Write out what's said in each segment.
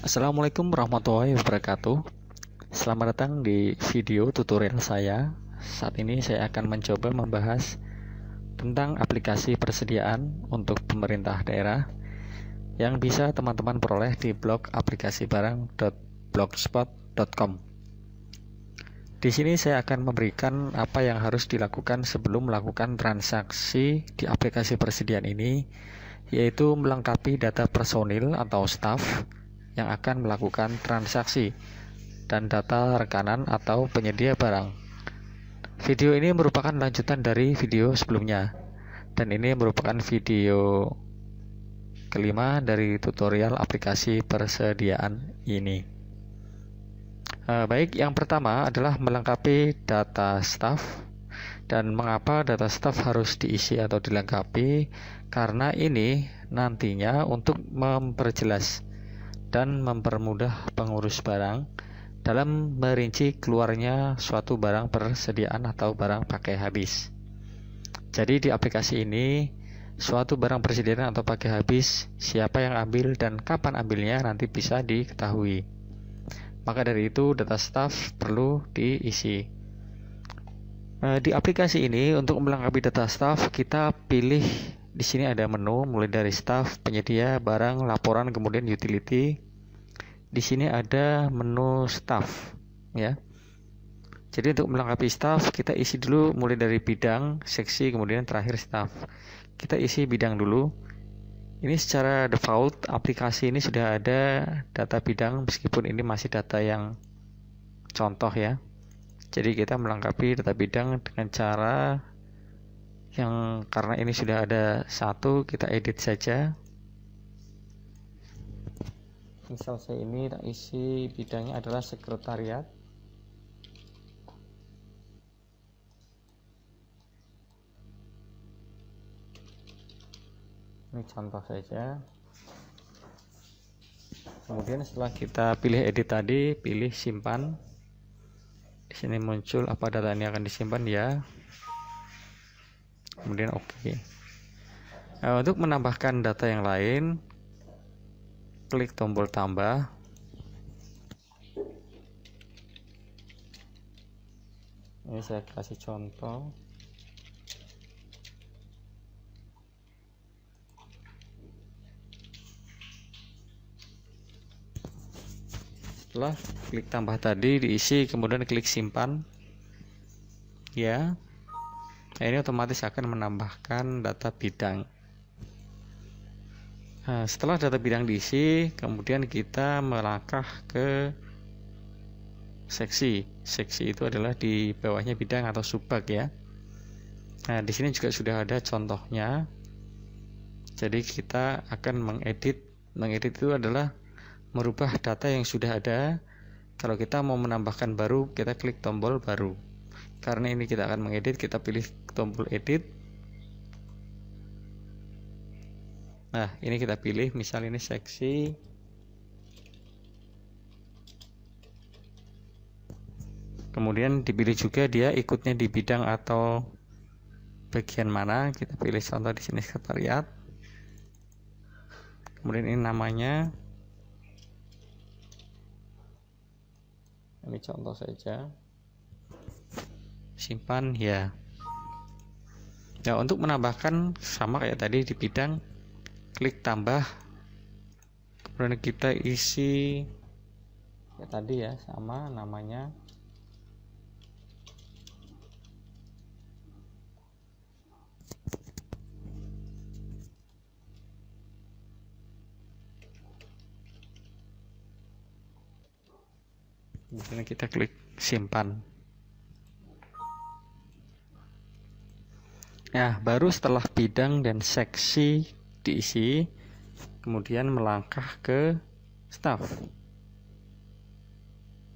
Assalamualaikum warahmatullahi wabarakatuh. Selamat datang di video tutorial saya. Saat ini saya akan mencoba membahas tentang aplikasi persediaan untuk pemerintah daerah yang bisa teman-teman peroleh di blog aplikasibarang.blogspot.com. Di sini saya akan memberikan apa yang harus dilakukan sebelum melakukan transaksi di aplikasi persediaan ini, yaitu melengkapi data personil atau staff yang akan melakukan transaksi dan data rekanan atau penyedia barang. Video ini merupakan lanjutan dari video sebelumnya, dan ini merupakan video kelima dari tutorial aplikasi persediaan ini. Baik, yang pertama adalah melengkapi data staff. Dan mengapa data staff harus diisi atau dilengkapi? Karena ini nantinya untuk memperjelas dan mempermudah pengurus barang dalam merinci keluarnya suatu barang persediaan atau barang pakai habis. Jadi di aplikasi ini, suatu barang persediaan atau pakai habis, siapa yang ambil dan kapan ambilnya nanti bisa diketahui. Maka dari itu data staff perlu diisi. Di aplikasi ini untuk melengkapi data staff, kita pilih di sini ada menu mulai dari staff, penyedia, barang, laporan, kemudian utility. Di sini ada menu staff, ya. Jadi untuk melengkapi staff, kita isi dulu mulai dari bidang, seksi, kemudian terakhir staff. Kita isi bidang dulu. Ini secara default aplikasi ini sudah ada data bidang, meskipun ini masih data yang contoh, ya. Jadi kita melengkapi data bidang dengan cara yang karena ini sudah ada satu, kita edit saja. Misal saya ini tak isi bidangnya adalah sekretariat. Ini contoh saja. Kemudian setelah kita pilih edit tadi, pilih simpan. Di sini muncul apa data ini akan disimpan, ya. Kemudian oke. Untuk menambahkan data yang lain, klik tombol tambah. Ini saya kasih contoh. Setelah klik tambah tadi diisi, kemudian klik simpan, ya. Nah, ini otomatis akan menambahkan data bidang. Nah, setelah data bidang diisi, kemudian kita melangkah ke seksi. Seksi itu adalah di bawahnya bidang atau subbag, ya. Nah, di sini juga sudah ada contohnya. Jadi kita akan mengedit. Mengedit itu adalah merubah data yang sudah ada. Kalau kita mau menambahkan baru, kita klik tombol baru. Karena ini kita akan mengedit, kita pilih tombol edit. Nah, ini kita pilih, misal ini seksi. Kemudian dipilih juga dia ikutnya di bidang atau bagian mana. Kita pilih contoh di sini sekretariat. Kemudian ini namanya. Ini contoh saja. Simpan, ya. Nah, untuk menambahkan sama kayak tadi di bidang, klik tambah. Kemudian kita isi ya tadi, ya, sama namanya. Kemudian kita klik simpan. Nah, baru setelah bidang dan seksi diisi, kemudian melangkah ke staff.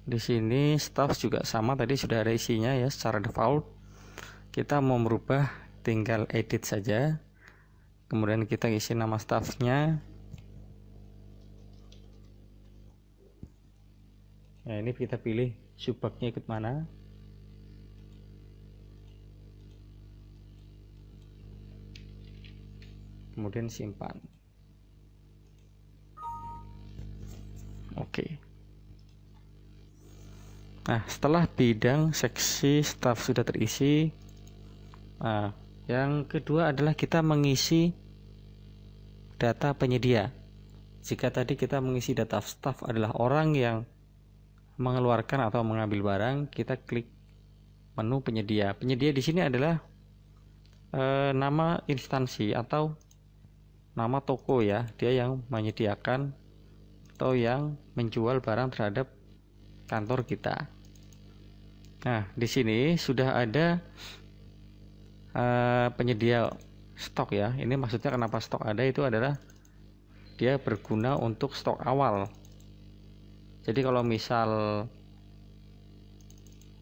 Di sini staff juga sama, tadi sudah ada isinya, ya, secara default. Kita mau merubah, tinggal edit saja. Kemudian kita isi nama staffnya. Nah, ini kita pilih subbagnya ikut mana. Kemudian simpan. Oke. Nah, setelah bidang seksi staf sudah terisi, nah, yang kedua adalah kita mengisi data penyedia. Jika tadi kita mengisi data staf adalah orang yang mengeluarkan atau mengambil barang, kita klik menu penyedia. Penyedia di sini adalah nama instansi atau nama toko ya, dia yang menyediakan atau yang menjual barang terhadap kantor kita. Nah, di sini sudah ada penyedia stok ya. Ini maksudnya kenapa stok ada, itu adalah dia berguna untuk stok awal. Jadi kalau misal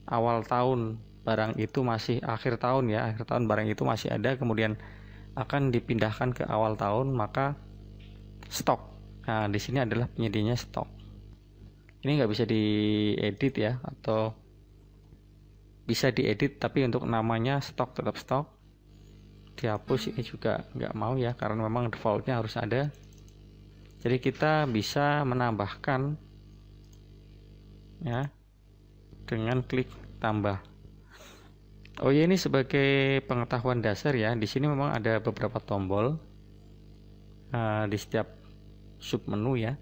awal tahun barang itu masih akhir tahun ya, akhir tahun barang itu masih ada, kemudian akan dipindahkan ke awal tahun, maka stok. Nah, di sini adalah penyedianya stok. Ini nggak bisa diedit ya, atau bisa diedit tapi untuk namanya stok tetap stok. Dihapus ini juga nggak mau ya, karena memang defaultnya harus ada. Jadi kita bisa menambahkan ya dengan klik tambah. Oh ya, ini sebagai pengetahuan dasar ya, di sini memang ada beberapa tombol di setiap sub menu ya.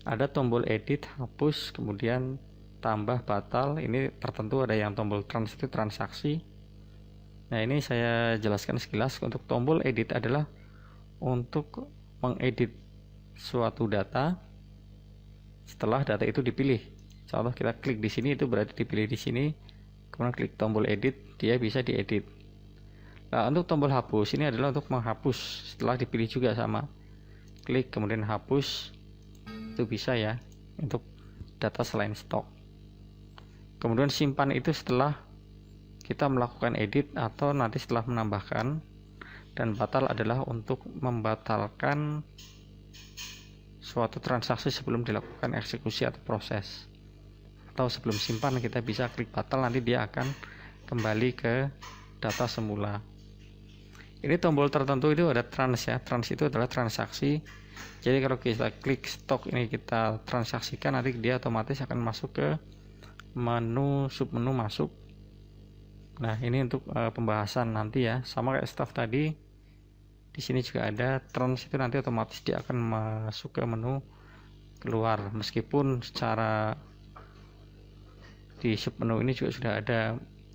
Ada tombol edit, hapus, kemudian tambah, batal. Ini tertentu ada yang tombol trans itu transaksi. Nah, ini saya jelaskan sekilas. Untuk tombol edit adalah untuk mengedit suatu data setelah data itu dipilih. Contoh kita klik di sini, itu berarti dipilih di sini. Kemudian klik tombol edit, dia bisa diedit. Nah, untuk tombol hapus ini adalah untuk menghapus setelah dipilih juga sama. Klik kemudian hapus, itu bisa ya untuk data selain stok. Kemudian simpan itu setelah kita melakukan edit atau nanti setelah menambahkan. Dan batal adalah untuk membatalkan suatu transaksi sebelum dilakukan eksekusi atau proses. Atau sebelum simpan kita bisa klik batal, nanti dia akan kembali ke data semula. Ini tombol tertentu itu ada trans ya, trans itu adalah transaksi. Jadi kalau kita klik stok ini kita transaksikan, nanti dia otomatis akan masuk ke menu submenu masuk. Nah, ini untuk pembahasan nanti ya, sama kayak staff tadi. Di sini juga ada trans, itu nanti otomatis dia akan masuk ke menu keluar, meskipun secara di submenu ini juga sudah ada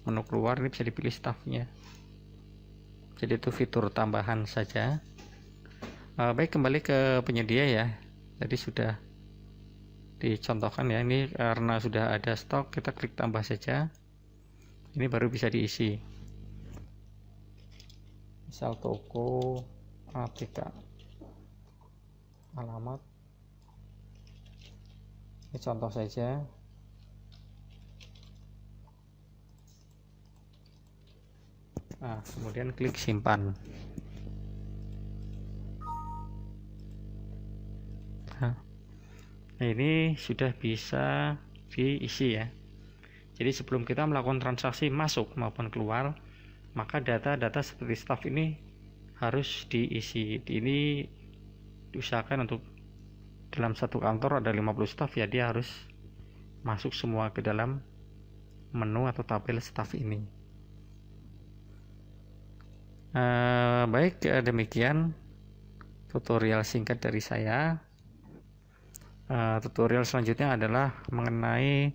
menu keluar, ini bisa dipilih staffnya. Jadi itu fitur tambahan saja. Baik, kembali ke penyedia ya. Tadi sudah dicontohkan ya, ini karena sudah ada stok, kita klik tambah saja. Ini baru bisa diisi. Misal toko ATK, alamat. Ini contoh saja. Nah, kemudian klik simpan. Nah, ini sudah bisa diisi ya. Jadi sebelum kita melakukan transaksi masuk maupun keluar, maka data-data seperti staff ini harus diisi. Ini diusahakan untuk dalam satu kantor ada 50 staff ya, dia harus masuk semua ke dalam menu atau tabel staff ini. Baik, demikian tutorial singkat dari saya. Tutorial selanjutnya adalah mengenai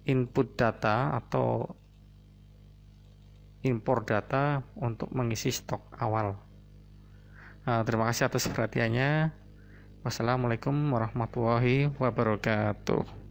input data atau impor data untuk mengisi stok awal. Terima kasih atas perhatiannya. Wassalamualaikum warahmatullahi wabarakatuh.